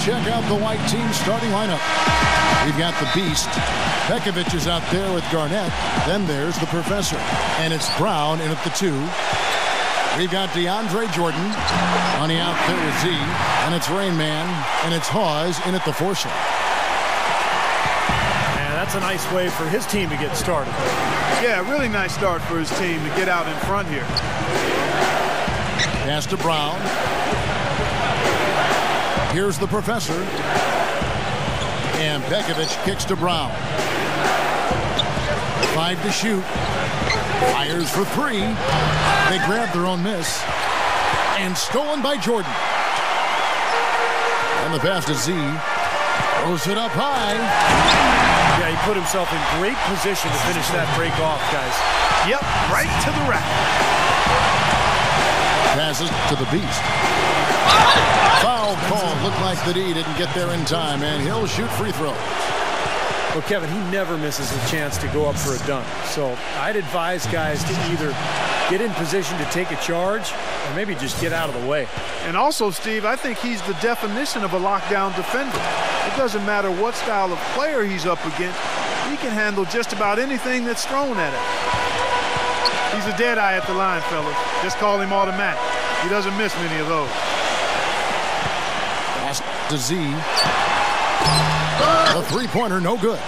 check out the white team starting lineup. We've got the Beast. Pekovic is out there with Garnett. Then there's the Professor. And it's Brown in at the 2. We've got DeAndre Jordan. Money out there with Z. And it's Rain Man. And it's Hawes in at the 4 slot. And that's a nice way for his team to get started. Yeah, really nice start for his team to get out in front here. Pass to Brown. Here's the Professor. And Pekovic kicks to Brown. 5 to shoot. Fires for 3. They grab their own miss. And stolen by Jordan. And the pass to Z. Throws it up high. Yeah, he put himself in great position to finish that break off, guys. Yep, right to the rack. Passes to the Beast. Foul call. Looked like the D didn't get there in time, and he'll shoot free throw. Well, Kevin, he never misses a chance to go up for a dunk. So I'd advise guys to either get in position to take a charge or maybe just get out of the way. And also, Steve, I think he's the definition of a lockdown defender. It doesn't matter what style of player he's up against. He can handle just about anything that's thrown at him. He's a dead eye at the line, fellas. Just call him automatic. He doesn't miss many of those. Pass to Z. The three-pointer, no good.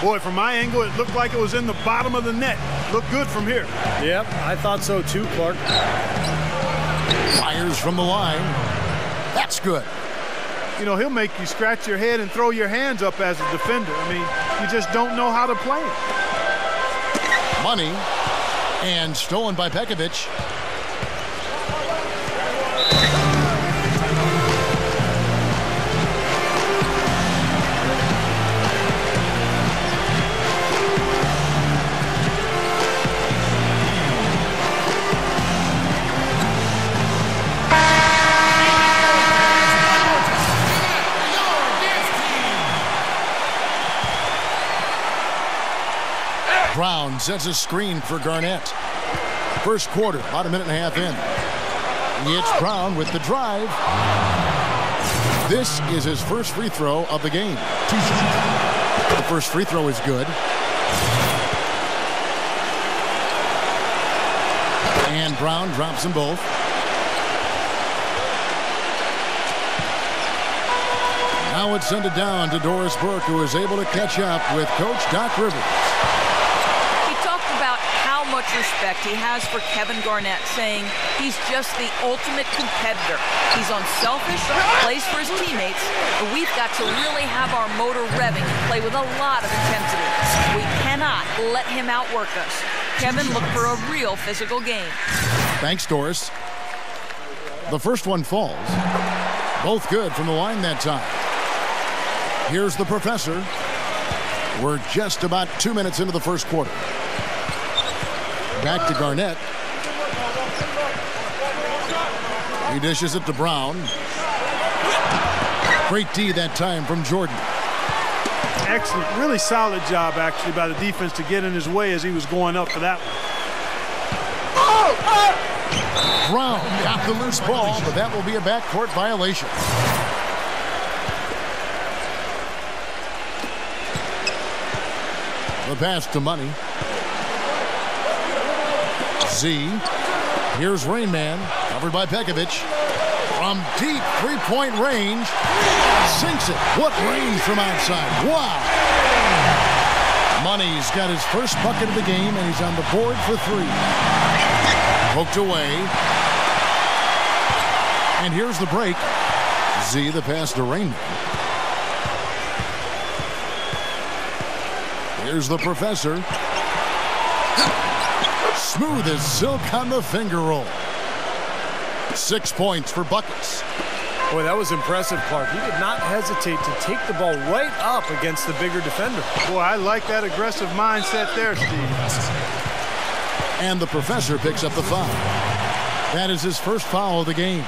Boy, from my angle, it looked like it was in the bottom of the net. Looked good from here. Yep, I thought so too, Clark. Fires from the line. That's good. You know, he'll make you scratch your head and throw your hands up as a defender. I mean, you just don't know how to play it. Money. And stolen by Pekovic. Brown sets a screen for Garnett. First quarter, about a minute and a half in. It's Brown with the drive. This is his first free throw of the game. The first free throw is good. And Brown drops them both. Now it's sent it down to Doris Burke, who is able to catch up with Coach Doc Rivers. Much respect he has for Kevin Garnett, saying he's just the ultimate competitor. He's unselfish, plays for his teammates, but we've got to really have our motor revving and play with a lot of intensity. We cannot let him outwork us. Kevin looked for a real physical game. Thanks, Doris. The first one falls. Both good from the line that time. Here's the Professor. We're just about 2 minutes into the first quarter. Back to Garnett. He dishes it to Brown. Great D that time from Jordan. Excellent. Really solid job, actually, by the defense to get in his way as he was going up for that one. Brown got the loose ball, but that will be a backcourt violation. The pass to Money. Z. Here's Rain Man, covered by Pekovic. From deep three-point range. Sinks it. What range from outside. Wow. Money's got his first bucket of the game, and he's on the board for 3. Poked away. And here's the break. Z, the pass to Rain Man. Here's the Professor. Smooth as silk on the finger roll. 6 points for buckets. Boy, that was impressive, Clark. He did not hesitate to take the ball right up against the bigger defender. Boy, I like that aggressive mindset there, Steve. And the Professor picks up the foul. That is his first foul of the game.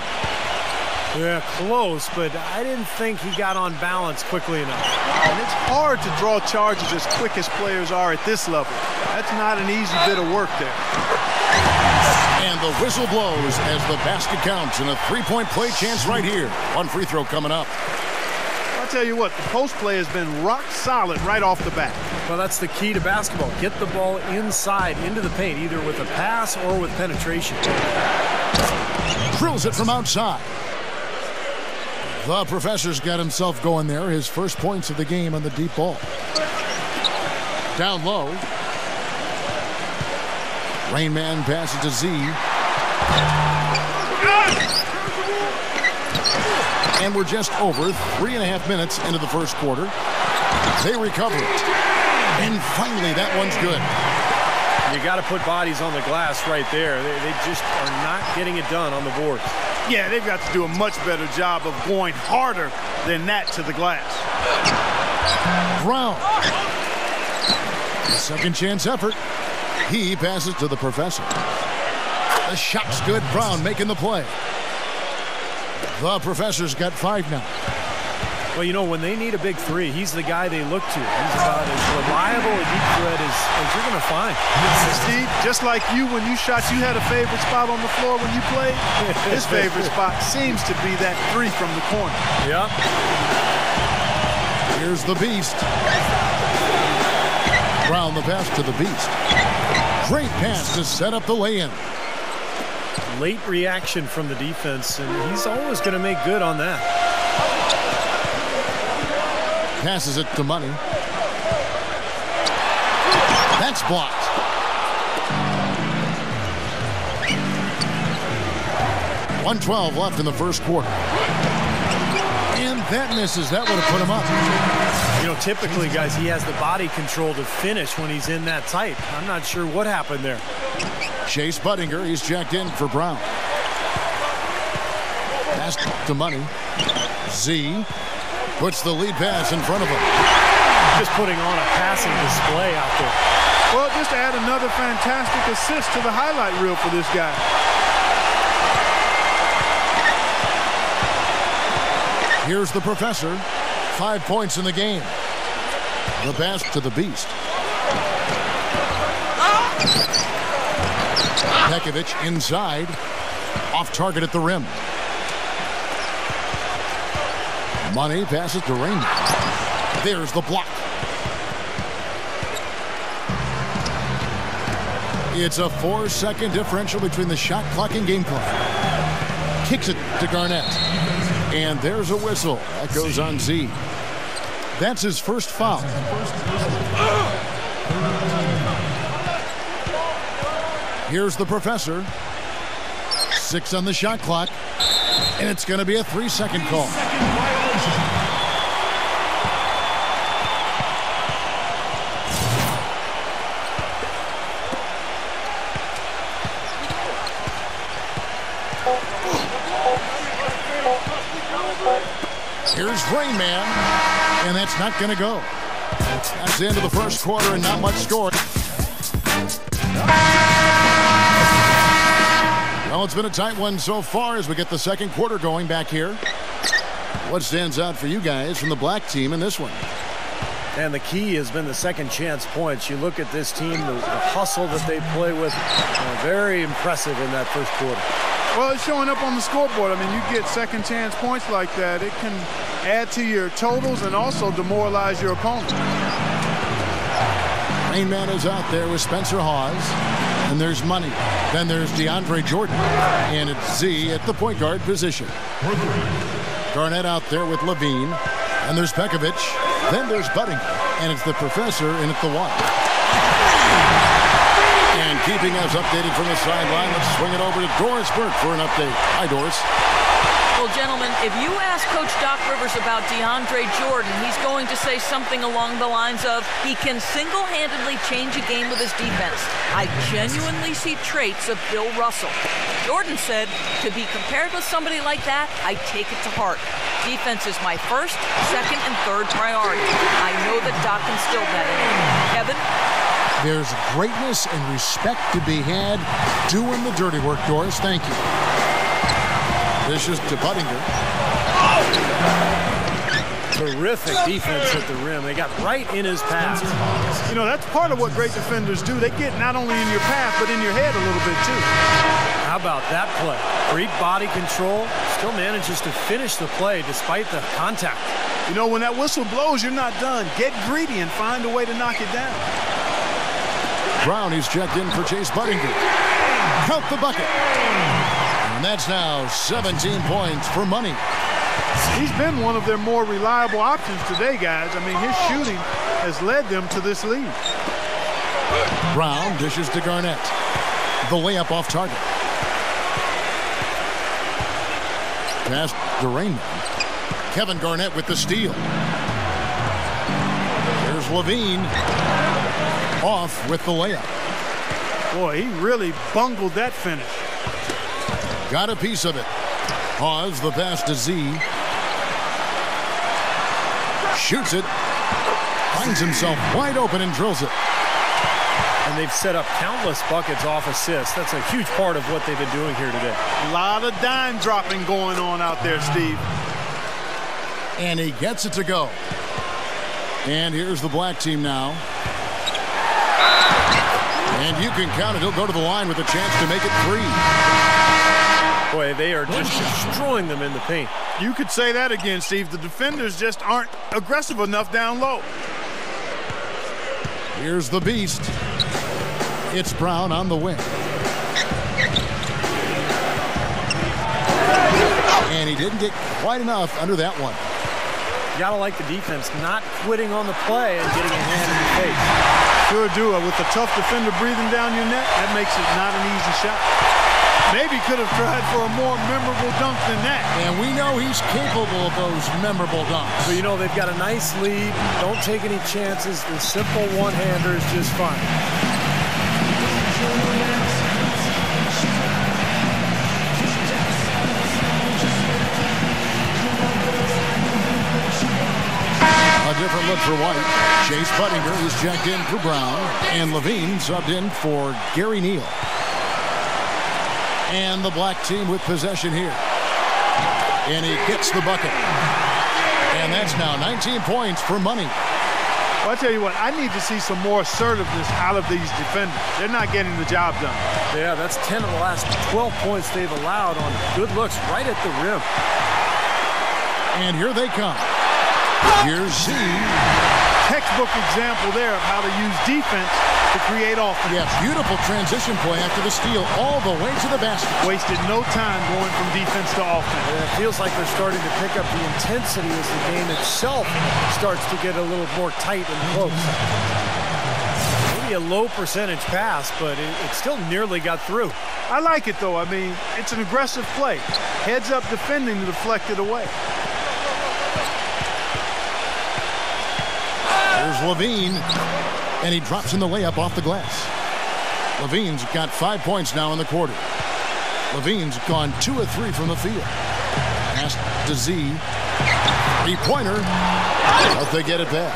Yeah, close, but I didn't think he got on balance quickly enough. And it's hard to draw charges as quick as players are at this level. That's not an easy bit of work there. And the whistle blows as the basket counts, and a three-point play chance right here. One free throw coming up. I'll tell you what, the post play has been rock solid right off the bat. Well, that's the key to basketball. Get the ball inside, into the paint, either with a pass or with penetration. Drills it from outside. The professor's got himself going there. His first points of the game on the deep ball. Down low. Rain Man passes to Z. And we're just over 3.5 minutes into the first quarter. They recover it. And finally, that one's good. You got to put bodies on the glass right there. They just are not getting it done on the boards. Yeah, they've got to do a much better job of going harder than that to the glass. Brown. Second chance effort. He passes to the professor. The shot's good. Brown making the play. The professor's got 5 now. Well, you know, when they need a big three, he's the guy they look to. He's about as reliable a deep threat as you're going to find. Steve, just like you, when you shot, you had a favorite spot on the floor when you played. His favorite spot seems to be that three from the corner. Yeah. Here's the Beast. Brown the pass to the Beast. Great pass to set up the lay-in. Late reaction from the defense, and he's always going to make good on that. Passes it to Money. That's blocked. .112 left in the first quarter. And that misses. That would have put him up. You know, typically, guys, he has the body control to finish when he's in that tight. I'm not sure what happened there. Chase Budinger, he's checked in for Brown. Pass to Money. Z puts the lead pass in front of him. Just putting on a passing display out there. Well, just add another fantastic assist to the highlight reel for this guy. Here's the professor. 5 points in the game. The pass to the Beast. Pekovic inside. Off target at the rim. Money passes to Rain. There's the block. It's a 4-second differential between the shot clock and game clock. Kicks it to Garnett. And there's a whistle. That goes on Z. That's his first foul. Here's the professor. 6 on the shot clock. And it's going to be a 3-second call. Here's Rain Man, and that's not going to go. That's the end of the first quarter and not much score. Well, it's been a tight one so far as we get the second quarter going back here. What stands out for you guys from the black team in this one? And the key has been the second chance points. You look at this team, the hustle that they play with, very impressive in that first quarter. Well, it's showing up on the scoreboard. I mean, you get second chance points like that, it can add to your totals and also demoralize your opponent. Rain Man is out there with Spencer Hawes. And there's Money. Then there's DeAndre Jordan. And it's Z at the point guard position. Garnett out there with Levine. And there's Pekovic. Then there's Budinger. And it's the professor in at the 1. And keeping us updated from the sideline, let's swing it over to Doris Burke for an update. Hi, Doris. Well, gentlemen, if you ask Coach Doc Rivers about DeAndre Jordan, he's going to say something along the lines of, he can single-handedly change a game with his defense. I genuinely see traits of Bill Russell. Jordan said, to be compared with somebody like that, I take it to heart. Defense is my first, second, and third priority. I know that Doc instilled that in me. Kevin? There's greatness and respect to be had doing the dirty work, Doris. Thank you. Dishes to Buttinger. Terrific defense at the rim. They got right in his path. You know, that's part of what great defenders do. They get not only in your path, but in your head a little bit, too. How about that play? Great body control. Still manages to finish the play despite the contact. You know, when that whistle blows, you're not done. Get greedy and find a way to knock it down. Brown, he's checked in for Chase Buttinger. Count the bucket. And that's now 17 points for Money. He's been one of their more reliable options today, guys. I mean, his shooting has led them to this lead. Brown dishes to Garnett. The layup off target. Pass to Rainman. Kevin Garnett with the steal. There's Levine. Off with the layup. Boy, he really bungled that finish. Got a piece of it. Pause the pass to Z. Shoots it. Finds himself wide open and drills it. And they've set up countless buckets off assists. That's a huge part of what they've been doing here today. A lot of dime dropping going on out there, Steve. And he gets it to go. And here's the black team now. And you can count it. He'll go to the line with a chance to make it 3. Boy, they are just destroying them in the paint. You could say that again, Steve. The defenders just aren't aggressive enough down low. Here's the beast. It's Brown on the wing. And he didn't get quite enough under that one. You gotta like the defense not quitting on the play and getting a hand in the face. Sure do. With a tough defender breathing down your neck, that makes it not an easy shot. Maybe could have tried for a more memorable dunk than that. And we know he's capable of those memorable dunks. So, you know, they've got a nice lead. Don't take any chances. The simple one-hander is just fine. A different look for White. Chase Buttinger is checked in for Brown. And Levine subbed in for Gary Neal. And the black team with possession here. And he gets the bucket. And that's now 19 points for Money. Well, I tell you what, I need to see some more assertiveness out of these defenders. They're not getting the job done. Yeah, that's 10 of the last 12 points they've allowed on good looks right at the rim. And here they come. Here's Z. Textbook example there of how to use defense to create offense. Yeah, beautiful transition play after the steal all the way to the basket. Wasted no time going from defense to offense. And it feels like they're starting to pick up the intensity as the game itself starts to get a little more tight and close. Maybe a low percentage pass, but it still nearly got through. I like it, though. I mean, it's an aggressive play. Heads up defending to deflect it away. There's Levine, and he drops in the layup off the glass. Levine's got 5 points now in the quarter. Levine's gone 2 of 3 from the field. Pass to Z. 3-pointer, but they get it back.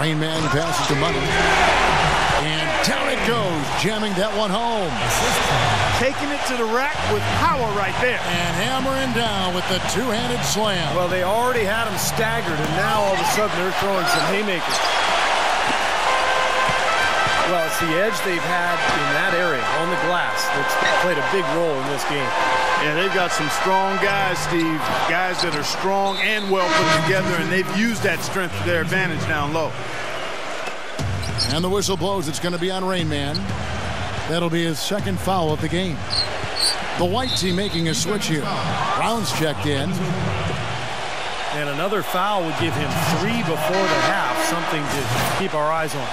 Rainman passes to Money. And down it goes, jamming that one home. Taking it to the rack with power right there. And hammering down with the two-handed slam. Well, they already had him staggered, and now all of a sudden they're throwing some haymakers. Well, it's the edge they've had in that area on the glass that's played a big role in this game. Yeah, they've got some strong guys, Steve. Guys that are strong and well put together, and they've used that strength to their advantage down low. And the whistle blows. It's going to be on Rainman. That'll be his second foul of the game. The white team making a switch here. Brown's checked in. And another foul would give him 3 before the half, something to keep our eyes on.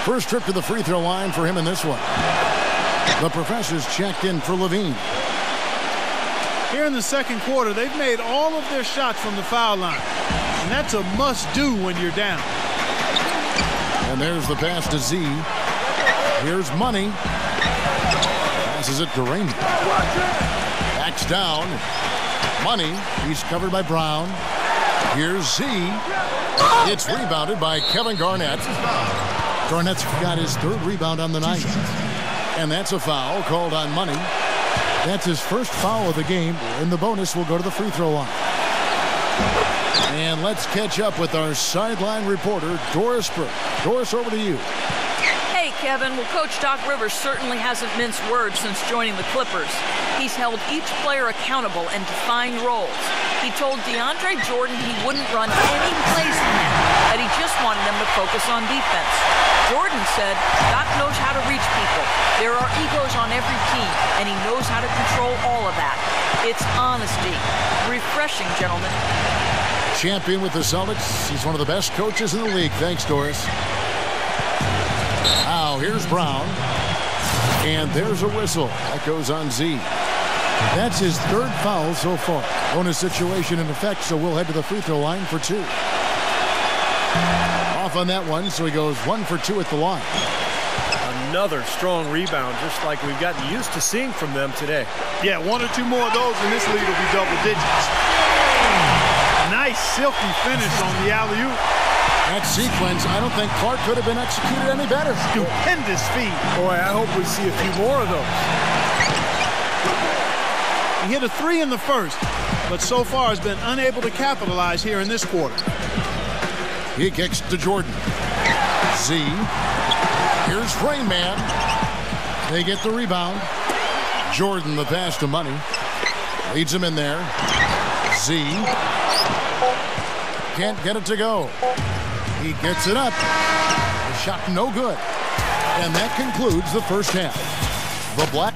First trip to the free throw line for him in this one. The professor's checked in for Levine. Here in the second quarter, they've made all of their shots from the foul line. And that's a must-do when you're down. And there's the pass to Z. Here's Money. Passes it to Rainman. Backs down. Money. He's covered by Brown. Here's Z. It's rebounded by Kevin Garnett. Garnett's got his 3rd rebound on the night. And that's a foul called on Money. That's his first foul of the game, and the bonus will go to the free throw line. And let's catch up with our sideline reporter, Doris Burke. Doris, over to you. Hey, Kevin. Well, Coach Doc Rivers certainly hasn't minced words since joining the Clippers. He's held each player accountable and defined roles. He told DeAndre Jordan he wouldn't run any plays for him, that he just wanted them to focus on defense. Jordan said Doc knows how to reach people. There are egos on every team, and he knows how to control all of that. It's honesty. Refreshing, gentlemen. Champion with the Celtics. He's one of the best coaches in the league. Thanks, Doris. Now, here's Brown. And there's a whistle. That goes on Z. That's his third foul so far. Bonus situation in effect, so we'll head to the free throw line for 2. Off on that one, so he goes 1 for 2 at the line. Another strong rebound, just like we've gotten used to seeing from them today. Yeah, 1 or 2 more of those, and this lead will be double digits. Nice silky finish on the alley-oop. That sequence, I don't think Clark could have been executed any better. Stupendous feed. Boy, I hope we see a few more of those. He hit a 3 in the first, but so far has been unable to capitalize here in this quarter. He kicks to Jordan. Z. Here's Rain Man. They get the rebound. Jordan the pass to Money. Leads him in there. Z. Can't get it to go. He gets it up. The shot no good. And that concludes the first half. The Black.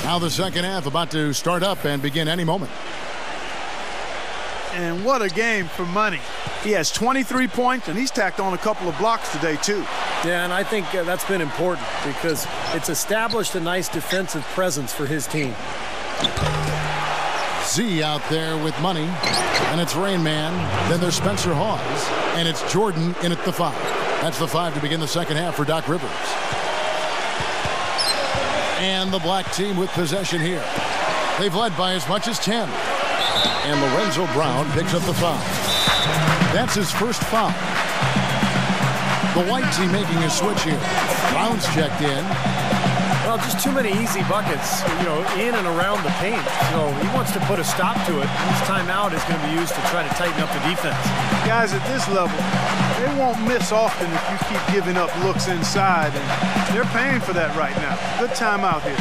Now the second half about to start up and begin any moment. And what a game for Money. He has 23 points, and he's tacked on a couple of blocks today, too. Yeah, and I think that's been important because it's established a nice defensive presence for his team. Z out there with Money, and it's Rain Man. Then there's Spencer Hawes, and it's Jordan in at the 5. That's the 5 to begin the second half for Doc Rivers. And the black team with possession here. They've led by as much as 10. And Lorenzo Brown picks up the foul. That's his first foul. The white team making a switch here. Brown's checked in. Well, just too many easy buckets, in and around the paint. So he wants to put a stop to it. This timeout is going to be used to try to tighten up the defense. Guys at this level, they won't miss often if you keep giving up looks inside, and they're paying for that right now. Good timeout here.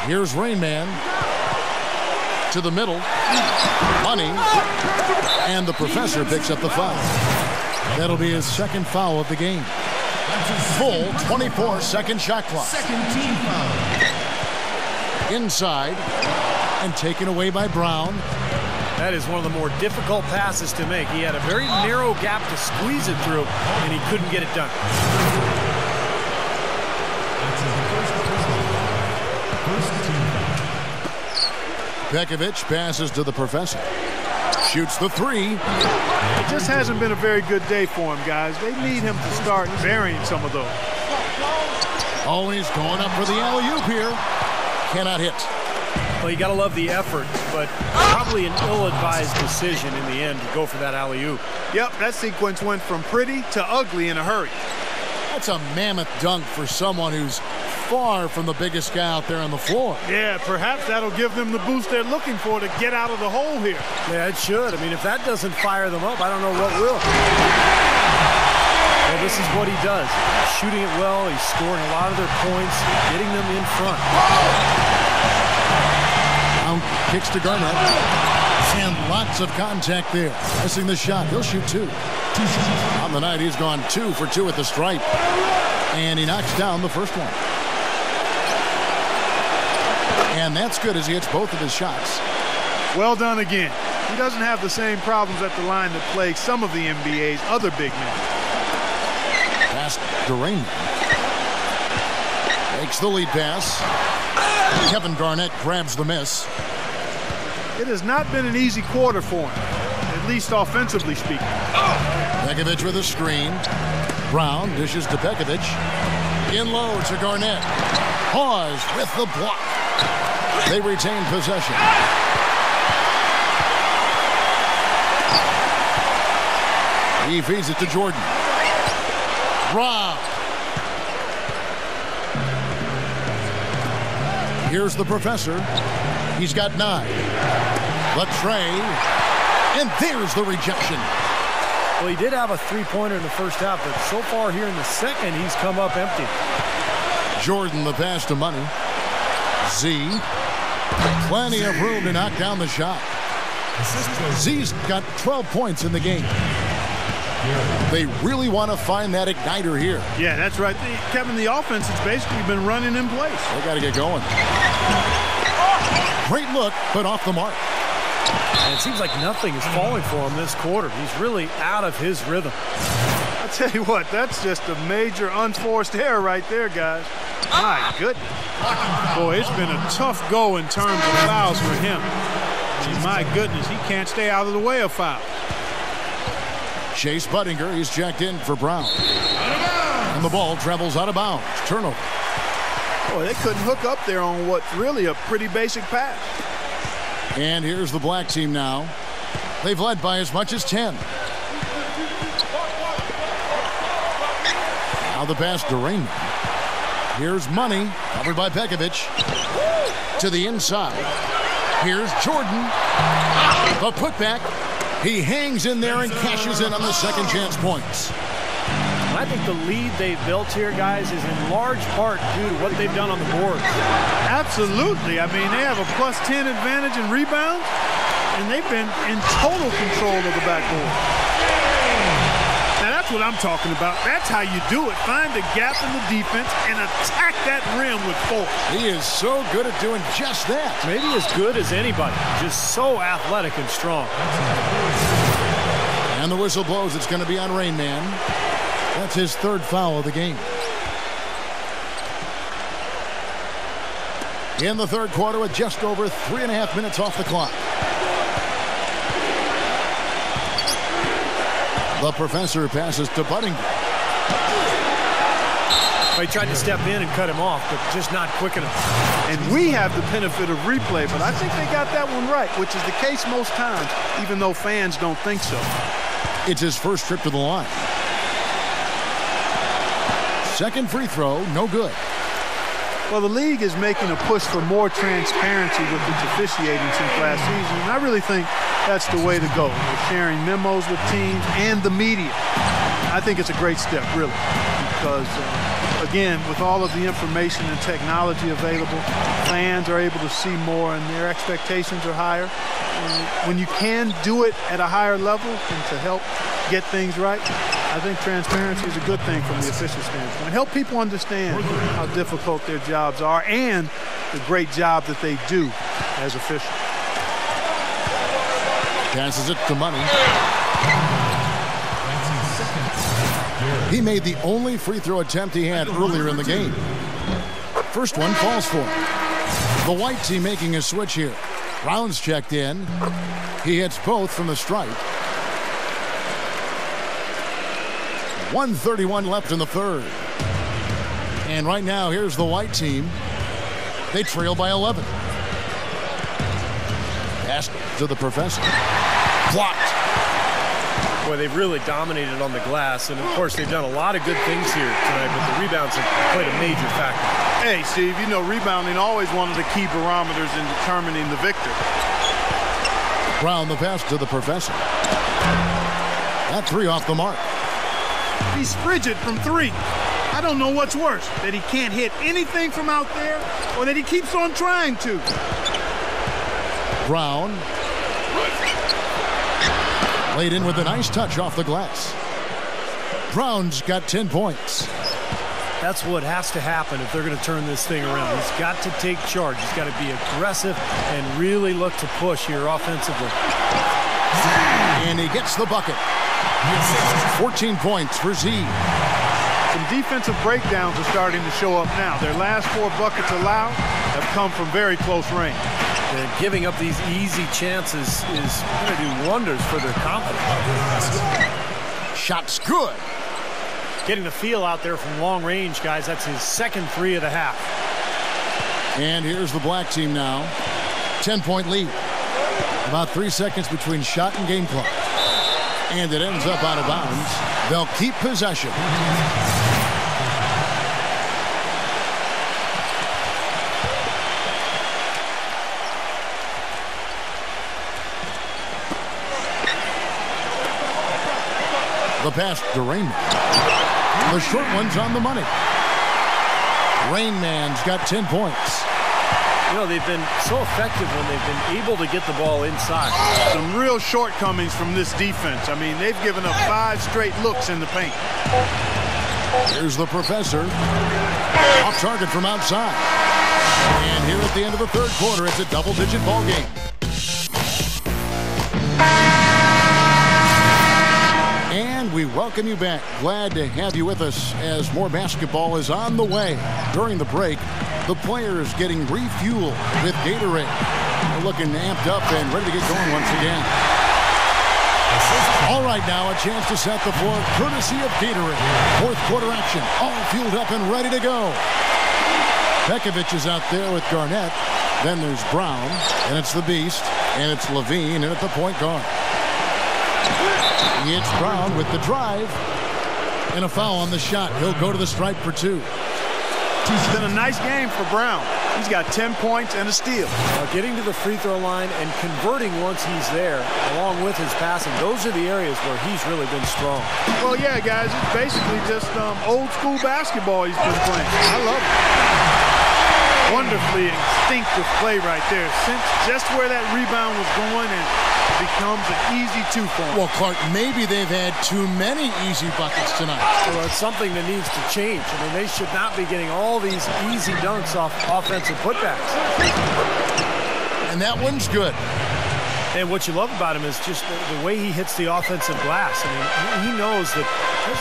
Here's Rain Man to the middle. Money. And the professor picks up the foul. That'll be his second foul of the game. Full 24-second shot clock. Second team foul. Inside and taken away by Brown. That is one of the more difficult passes to make. He had a very narrow gap to squeeze it through, and he couldn't get it done. Pekovic passes to the professor. Shoots the 3. It just hasn't been a very good day for him, guys. They need him to start burying some of those. Oh, and he's going up for the alley-oop here. Cannot hit. Well, you got to love the effort, but probably an ill-advised decision in the end to go for that alley-oop. Yep, that sequence went from pretty to ugly in a hurry. That's a mammoth dunk for someone who's far from the biggest guy out there on the floor. Yeah, perhaps that'll give them the boost they're looking for to get out of the hole here. Yeah, it should. I mean, if that doesn't fire them up, I don't know what will. Well, this is what he does. Shooting it well, he's scoring a lot of their points, getting them in front. Brown kicks to Garnett. And lots of contact there. Missing the shot. He'll shoot 2. On the night, he's gone 2 for 2 at the stripe. And he knocks down the first one. And that's good as he hits both of his shots. Well done again. He doesn't have the same problems at the line that plague some of the NBA's other big men. Pass to Raymond. Makes the lead pass. Kevin Garnett grabs the miss. It has not been an easy quarter for him, at least offensively speaking. Pekovic with a screen. Brown dishes to Pekovic. In low to Garnett. Hawes with the block. They retain possession. He feeds it to Jordan. Rob. Here's the professor. He's got 9. Latrey. And there's the rejection. Well, he did have a three-pointer in the first half, but so far here in the second, he's come up empty. Jordan the pass to Money. Z. Plenty of room to knock down the shot. Z's got 12 points in the game. They really want to find that igniter here. Yeah, that's right. Kevin, the offense has basically been running in place. They got to get going. Great look, but off the mark. And it seems like nothing is falling for him this quarter. He's really out of his rhythm. I tell you what, that's just a major unforced error right there, guys. My goodness. Boy, it's been a tough go in terms of fouls for him. And my goodness, he can't stay out of the way of fouls. Chase Buttinger, he's checked in for Brown. And the ball travels out of bounds. Turnover. Boy, they couldn't hook up there on what's really a pretty basic pass. And here's the black team now. They've led by as much as 10. Now the pass to Raymond. Here's Money, covered by Pekovic. To the inside. Here's Jordan. The putback. He hangs in there and cashes in on the second chance points. I think the lead they've built here, guys, is in large part due to what they've done on the boards. Absolutely. I mean, they have a plus 10 advantage in rebounds, and they've been in total control of the backboard. Now, that's what I'm talking about. That's how you do it. Find the gap in the defense and attack that rim with force. He is so good at doing just that. Maybe as good as anybody. Just so athletic and strong. And the whistle blows. It's going to be on Rain Man. That's his 3rd foul of the game. In the 3rd quarter with just over 3.5 minutes off the clock. The professor passes to Buttinger. He tried to step in and cut him off, but just not quick enough. And we have the benefit of replay, but I think they got that one right, which is the case most times, even though fans don't think so. It's his first trip to the line. Second free throw, no good. Well, the league is making a push for more transparency with its officiating since last season, and I really think that's the way to go. They're sharing memos with teams and the media. I think it's a great step, really, because, again, with all of the information and technology available, fans are able to see more and their expectations are higher. And when you can do it at a higher level and to help get things right, I think transparency is a good thing from the official standpoint. Help people understand how difficult their jobs are and the great job that they do as officials. Passes it to Money. He made the only free throw attempt he had earlier in the game. First one falls for him. The white team making a switch here. Brown's checked in. He hits both from the stripe. 1:31 left in the 3rd. And right now, here's the white team. They trail by 11. Pass to the professor. Blocked. Boy, they've really dominated on the glass, and of course they've done a lot of good things here tonight, but the rebounds have played a major factor. Hey, Steve, you know rebounding always one of the key barometers in determining the victor. Brown the pass to the professor. That 3 off the mark. He's frigid from 3. I don't know what's worse, that he can't hit anything from out there or that he keeps on trying to. Brown Laid in with a nice touch off the glass. Brown's got 10 points. That's what has to happen if they're going to turn this thing around. He's got to take charge. He's got to be aggressive and really look to push here offensively. And he gets the bucket. 14 points for Z. Some defensive breakdowns are starting to show up now. Their last 4 buckets allowed have come from very close range. And giving up these easy chances is going to do wonders for their confidence. Shot's good. Getting the feel out there from long range, guys. That's his second 3 of the half. And here's the black team now. 10-point lead. About 3 seconds between shot and game clock. And it ends up out of bounds. They'll keep possession. The pass to Rainman. The short one's on the money. Rainman's got 10 points. You know, they've been so effective when they've been able to get the ball inside. Some real shortcomings from this defense. I mean, they've given up 5 straight looks in the paint. Here's the professor. Off target from outside. And here at the end of the third quarter, it's a double-digit ball game. And we welcome you back. Glad to have you with us as more basketball is on the way. During the break, the players getting refueled with Gatorade. They're looking amped up and ready to get going once again. All right, now a chance to set the floor courtesy of Gatorade. Fourth quarter action, all fueled up and ready to go. Pekovic is out there with Garnett. Then there's Brown, and it's the Beast, and it's Levine, and at the point guard. It's Brown with the drive, and a foul on the shot. He'll go to the stripe for 2. It's been a nice game for Brown. He's got 10 points and a steal. Getting to the free throw line and converting once he's there, along with his passing, those are the areas where he's really been strong. Well, yeah, guys, it's basically just old school basketball he's been playing. I love it. Wonderfully instinctive play right there. Sense just where that rebound was going, and it becomes an easy 2 for him. Well, Clark, maybe they've had too many easy buckets tonight. Well, it's something that needs to change. I mean, they should not be getting all these easy dunks off offensive putbacks. And that one's good. And what you love about him is just the way he hits the offensive glass. I mean, he knows that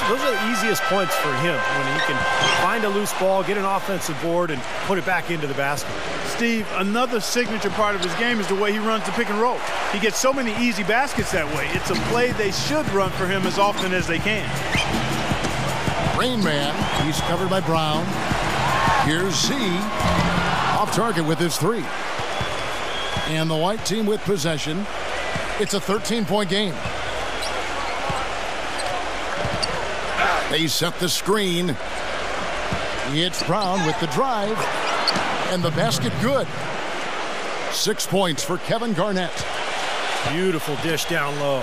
those are the easiest points for him, when he can find a loose ball, get an offensive board, and put it back into the basket. Steve, another signature part of his game is the way he runs the pick and roll. He gets so many easy baskets that way. It's a play they should run for him as often as they can. Rainman, he's covered by Brown. Here's Z, off target with his 3. And the white team with possession. It's a 13-point game. They set the screen. It's Brown with the drive. And the basket good. 6 points for Kevin Garnett. Beautiful dish down low.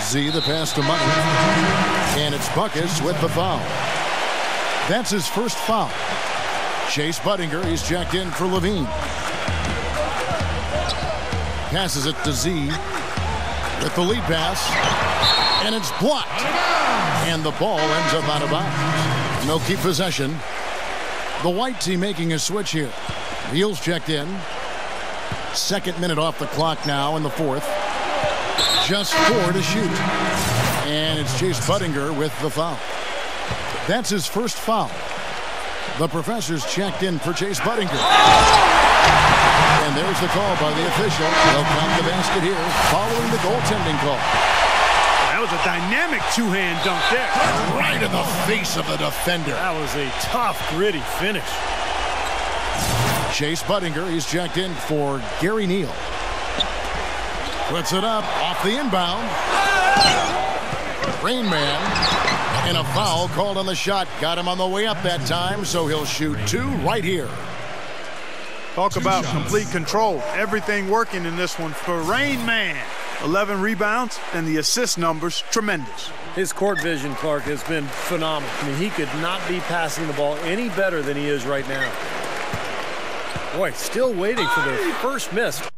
Z the pass to Money. And it's Buckets with the foul. That's his first foul. Chase Budinger, he's checked in for Levine. Passes it to Z with the lead pass. And it's blocked. And the ball ends up out of bounds. No keep possession. The white team making a switch here. Beal's checked in. 2nd minute off the clock now in the 4th. Just 4 to shoot. And it's Chase Budinger with the foul. That's his first foul. The professor's checked in for Chase Budinger. And there's the call by the official. They'll count the basket here following the goaltending call. That was a dynamic 2-hand dunk there. Right in the face of the defender. That was a tough, gritty finish. Chase Budinger, he's checked in for Gary Neal. Puts it up off the inbound. Rainman. And a foul called on the shot. Got him on the way up that time, so he'll shoot 2 right here. Talk about complete control. Everything working in this one for Rainman. 11 rebounds, and the assist numbers tremendous. His court vision, Clark, has been phenomenal. I mean, he could not be passing the ball any better than he is right now. Boy, still waiting for their first miss.